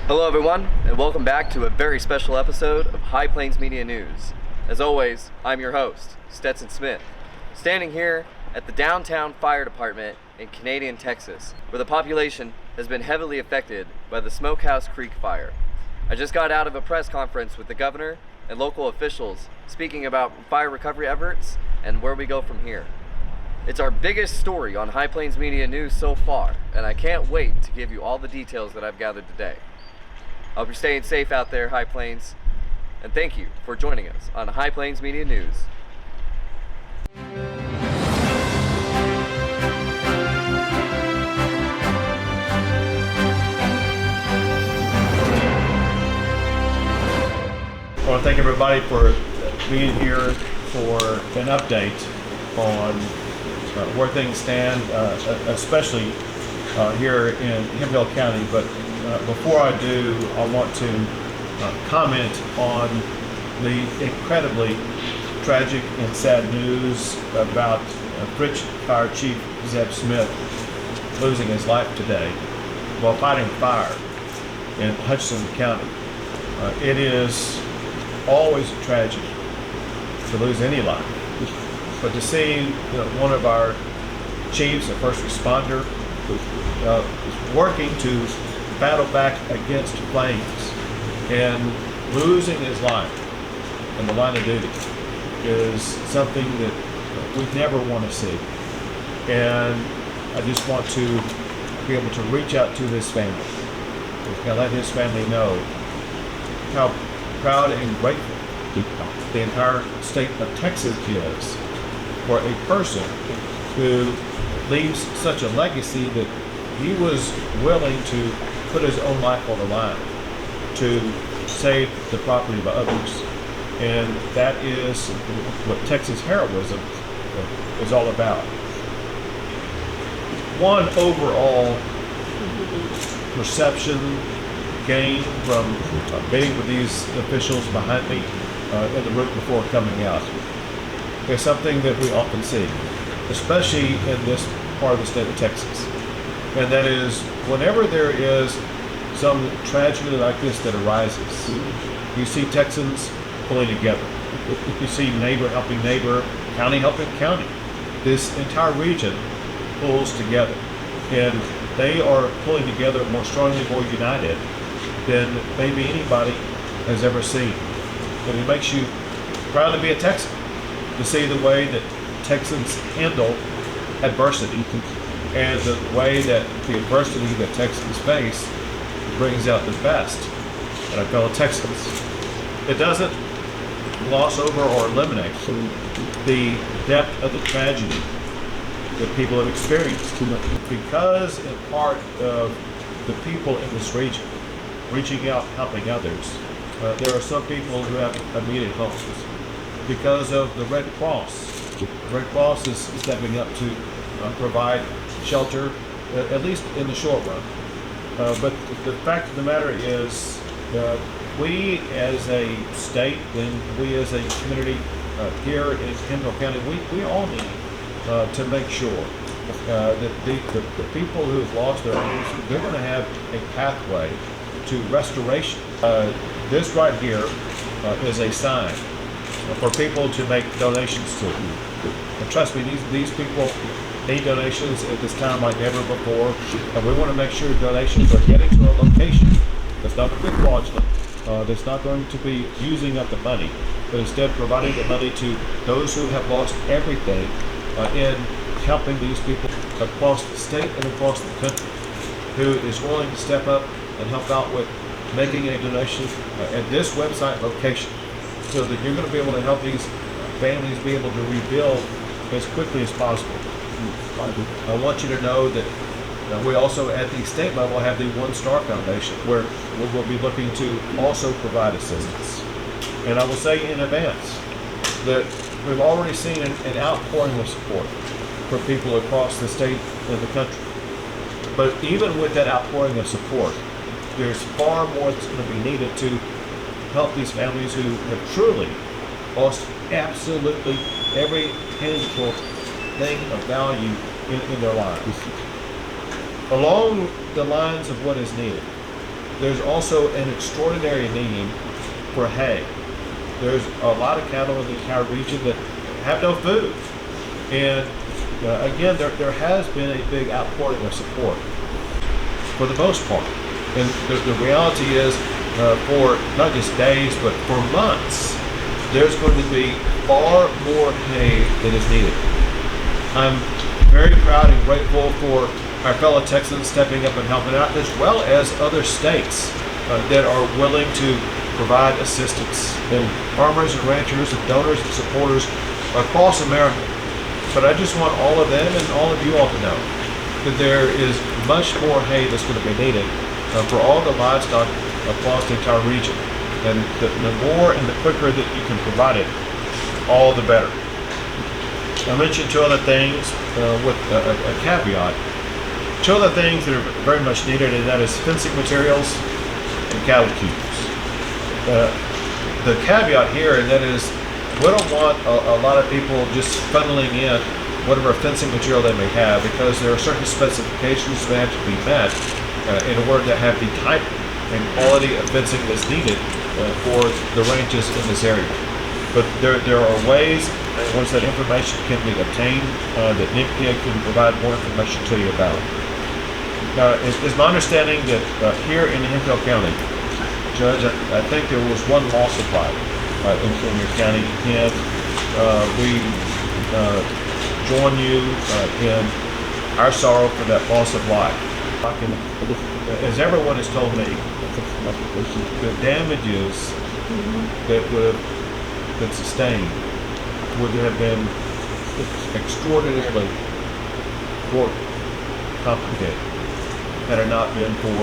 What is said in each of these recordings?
Hello everyone, and welcome back to a very special episode of High Plains Media News. As always, I'm your host, Stetson Smith, standing here at the downtown fire department in Canadian, Texas, where the population has been heavily affected by the Smokehouse Creek fire. I just got out of a press conference with the governor and local officials speaking about fire recovery efforts and where we go from here. It's our biggest story on High Plains Media News so far, and I can't wait to give you all the details that I've gathered today. I hope you're staying safe out there, High Plains, and thank you for joining us on High Plains Media News. I want to thank everybody for being here for an update on where things stand, especially here in Hemphill County. But before I do, I want to comment on the incredibly tragic and sad news about Bridge Fire Chief Zeb Smith losing his life today while fighting fire in Hutchinson County. It is always a tragedy to lose any life, but to see one of our chiefs, a first responder, working to battle back against flames and losing his life in the line of duty is something that we never want to see. And I just want to be able to reach out to his family and let his family know how proud and grateful the entire state of Texas is for a person who leaves such a legacy that he was willing to put his own life on the line to save the property of others. And that is what Texas heroism is all about. One overall perception gained from meeting with these officials behind me in the room before coming out is something that we often see, especially in this part of the state of Texas. And that is, whenever there is some tragedy like this that arises, you see Texans pulling together. You see neighbor helping neighbor, county helping county. This entire region pulls together, and they are pulling together more strongly, more united than maybe anybody has ever seen. And it makes you proud to be a Texan, to see the way that Texans handle adversity and the way that the adversity that Texans face brings out the best in our fellow Texans. It doesn't gloss over or eliminate the depth of the tragedy that people have experienced, because in part of the people in this region reaching out, helping others. There are some people who have immediate homes because of the Red Cross. The Red Cross is stepping up to provide shelter, at least in the short run. But the fact of the matter is, we as a state and we as a community here in Hemphill County, we all need to make sure that the people who have lost their homes, they're going to have a pathway to restoration. This right here is a sign for people to make donations to. And trust me, these people need donations at this time like never before, and we want to make sure donations are getting to a location that's not going to be fraudulent, that's not going to be using up the money, but instead providing the money to those who have lost everything in helping these people across the state and across the country, who is willing to step up and help out with making a donation at this website location, so that you're going to be able to help these families be able to rebuild as quickly as possible. I want you to know that we also at the state level have the One Star Foundation, where we will be looking to also provide assistance. And I will say in advance that we've already seen an outpouring of support for people across the state and the country. But even with that outpouring of support, there's far more that's going to be needed to help these families who have truly lost absolutely every tangible thing of value in their lives. Along the lines of what is needed, there's also an extraordinary need for hay. There's a lot of cattle in the entire region that have no food. And again, there has been a big outpouring of support for the most part. And the reality is, for not just days, but for months, there's going to be far more hay than is needed. I'm very proud and grateful for our fellow Texans stepping up and helping out, as well as other states that are willing to provide assistance, and farmers and ranchers and donors and supporters across America. But I just want all of them and all of you all to know that there is much more hay that's going to be needed for all the livestock across the entire region. And the more and the quicker that you can provide it, all the better. I mentioned two other things with a caveat. Two other things that are very much needed, and that is fencing materials and cattle cubes. The caveat here, and that is, we don't want a lot of people just funneling in whatever fencing material they may have, because there are certain specifications that have to be met in order to have the type and quality of fencing that's needed for the ranches in this area. But there are ways, once that information can be obtained, that NIPCA can provide more information to you about. It's my understanding that here in Hemphill County, Judge, I think there was one loss of life in your county, and we join you in our sorrow for that loss of life. As everyone has told me, the damages that would have been sustained would have been extraordinarily more complicated had it not been for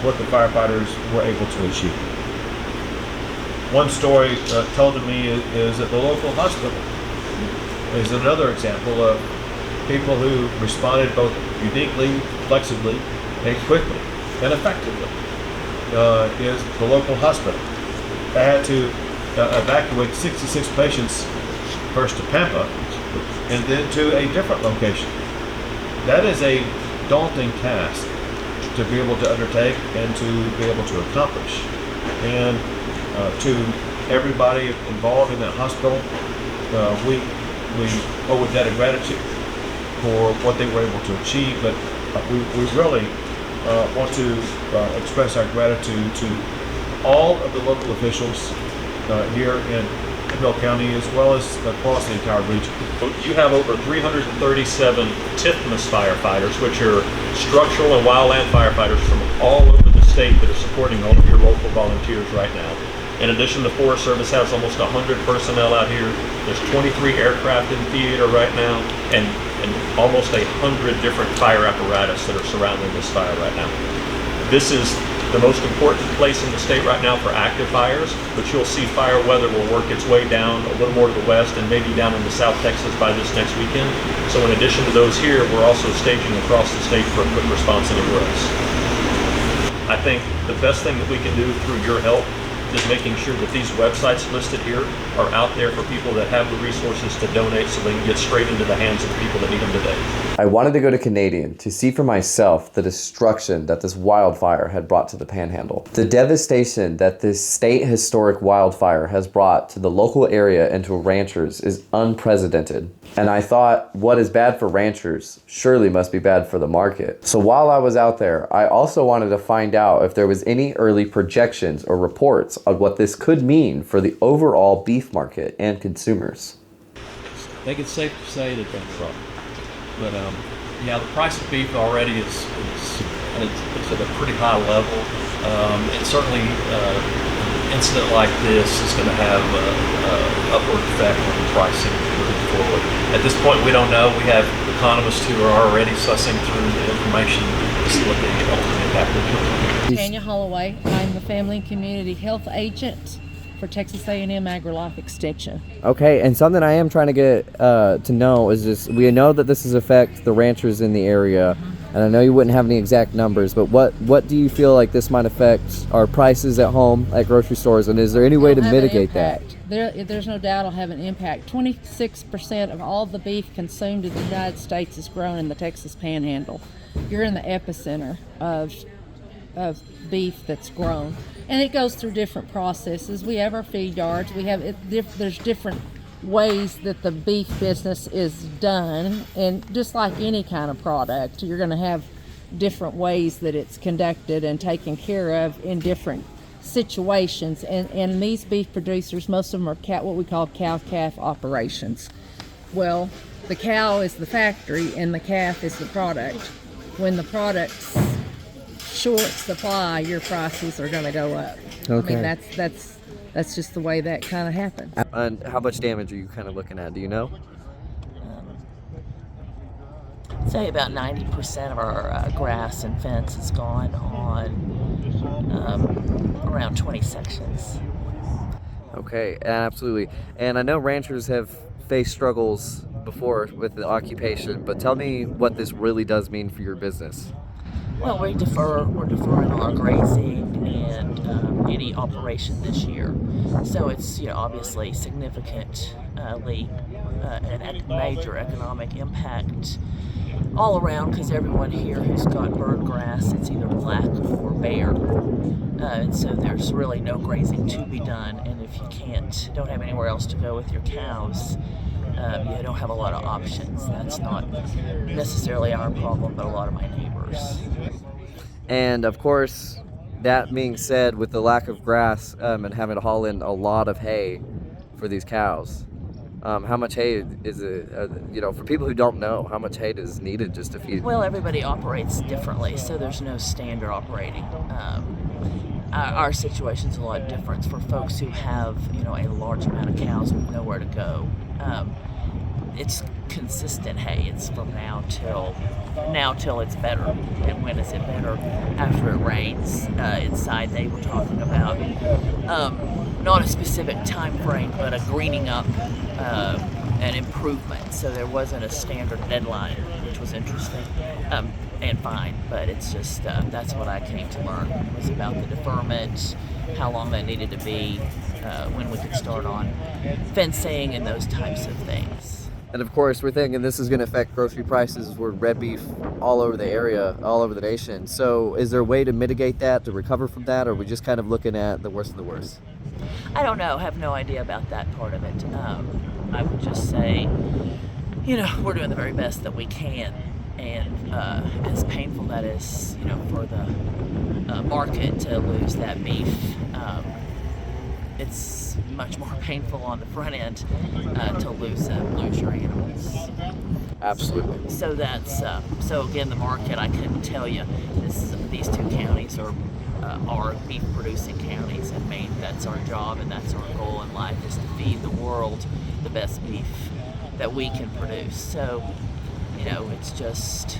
what the firefighters were able to achieve. One story told to me is at the local hospital is another example of people who responded both uniquely, flexibly, and quickly and effectively. Is the local hospital. They had to evacuate 66 patients first to Pampa and then to a different location. That is a daunting task to be able to undertake and to be able to accomplish. And to everybody involved in that hospital, we owe a debt of gratitude for what they were able to achieve, but we really want to express our gratitude to all of the local officials here in Hemphill County, as well as across the entire region. You have over 337 TIFMAS firefighters, which are structural and wildland firefighters from all over the state that are supporting all of your local volunteers right now. In addition, the Forest Service has almost 100 personnel out here. There's 23 aircraft in theater right now, and almost 100 different fire apparatus that are surrounding this fire right now. This is the most important place in the state right now for active fires, but you'll see fire weather will work its way down a little more to the west and maybe down into South Texas by this next weekend. So in addition to those here, we're also staging across the state for a quick response anywhere else. I think the best thing that we can do through your help is making sure that these websites listed here are out there for people that have the resources to donate, so they can get straight into the hands of the people that need them today. I wanted to go to Canadian to see for myself the destruction that this wildfire had brought to the Panhandle. The devastation that this state historic wildfire has brought to the local area and to ranchers is unprecedented. And I thought, what is bad for ranchers surely must be bad for the market. So while I was out there, I also wanted to find out if there was any early projections or reports of what this could mean for the overall beef market and consumers. I think it's safe to say that that's right. But yeah, the price of beef already is at a pretty high level. And certainly an incident like this is going to have an upward effect on the pricing moving forward. At this point, we don't know. We have economists who are already sussing through the information, just looking at ultimate impact. Tanya Holloway. I'm the Family and Community Health Agent for Texas A&M AgriLife Extension. Okay, and something I am trying to get to know is just, we know that this has affected the ranchers in the area, and I know you wouldn't have any exact numbers, but what do you feel like this might affect our prices at home at grocery stores, and is there any way to mitigate that? There's no doubt it'll have an impact. 26% of all the beef consumed in the United States is grown in the Texas Panhandle. You're in the epicenter of of beef that's grown, and it goes through different processes. We have our feed yards. We have there's different ways that the beef business is done, and just like any kind of product, you're going to have different ways that it's conducted and taken care of in different situations. And these beef producers, most of them are what we call cow-calf operations. Well, the cow is the factory and the calf is the product. When the product's short supply, your prices are going to go up. Okay. I mean, that's just the way that kind of happens. And how much damage are you kind of looking at? Do you know? Say about 90% of our grass and fence is gone on around 20 sections. Okay, absolutely. And I know ranchers have faced struggles before with the occupation, but tell me what this really does mean for your business. Well, we're deferring our grazing and any operation this year. So it's, obviously significantly a major economic impact all around, because everyone here who's got bird grass, it's either black or bare. And so there's really no grazing to be done. And if you don't have anywhere else to go with your cows, you don't have a lot of options. That's not necessarily our problem, but a lot of my neighbors. And of course, that being said, with the lack of grass and having to haul in a lot of hay for these cows, how much hay is it, for people who don't know, how much hay is needed just to feed? Well, everybody operates differently, so there's no standard operating. Our situation's a lot different for folks who have, a large amount of cows with nowhere to go. It's consistent hay. It's from now till it's better. And when is it better? After it rains. Inside they were talking about not a specific time frame, but a greening up, an improvement. So there wasn't a standard deadline, which was interesting and fine. But it's just that's what I came to learn. It was about the deferment, how long that needed to be, when we could start on fencing and those types of things. And of course, we're thinking this is going to affect grocery prices. We're red beef all over the area, all over the nation. So is there a way to mitigate that, to recover from that, or are we just kind of looking at the worst of the worst? I don't know. I have no idea about that part of it. I would just say, we're doing the very best that we can. And as painful that is, for the market to lose that beef, it's much more painful on the front end to lose your animals. Absolutely. So that's so again, the market, I couldn't tell you. These two counties are beef producing counties, and that's our job and that's our goal in life, is to feed the world the best beef that we can produce. So it's just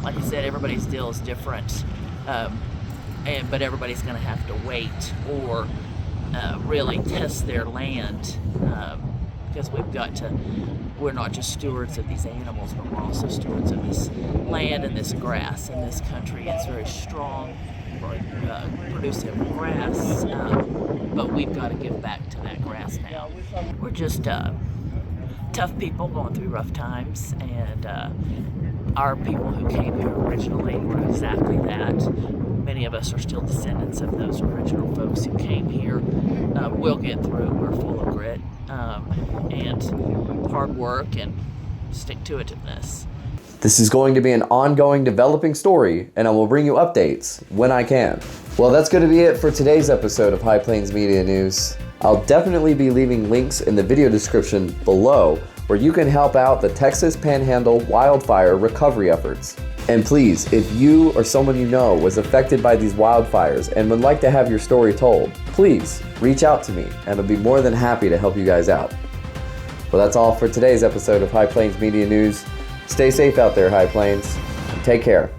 like I said, everybody's deal is different. But everybody's going to have to wait or really test their land, because we're not just stewards of these animals, but we're also stewards of this land and this grass. And this country is very strong, producing grass, but we've got to give back to that grass now. We're just tough people going through rough times, and our people who came here originally were exactly that. Many of us are still descendants of those original folks who came here. We'll get through. We're full of grit and hard work and stick-to-itiveness. This is going to be an ongoing developing story, and I will bring you updates when I can. Well, that's going to be it for today's episode of High Plains Media News. I'll definitely be leaving links in the video description below where you can help out the Texas Panhandle wildfire recovery efforts. And please, if you or someone you know was affected by these wildfires and would like to have your story told, please reach out to me and I'll be more than happy to help you guys out. Well, that's all for today's episode of High Plains Media News. Stay safe out there, High Plains, and take care.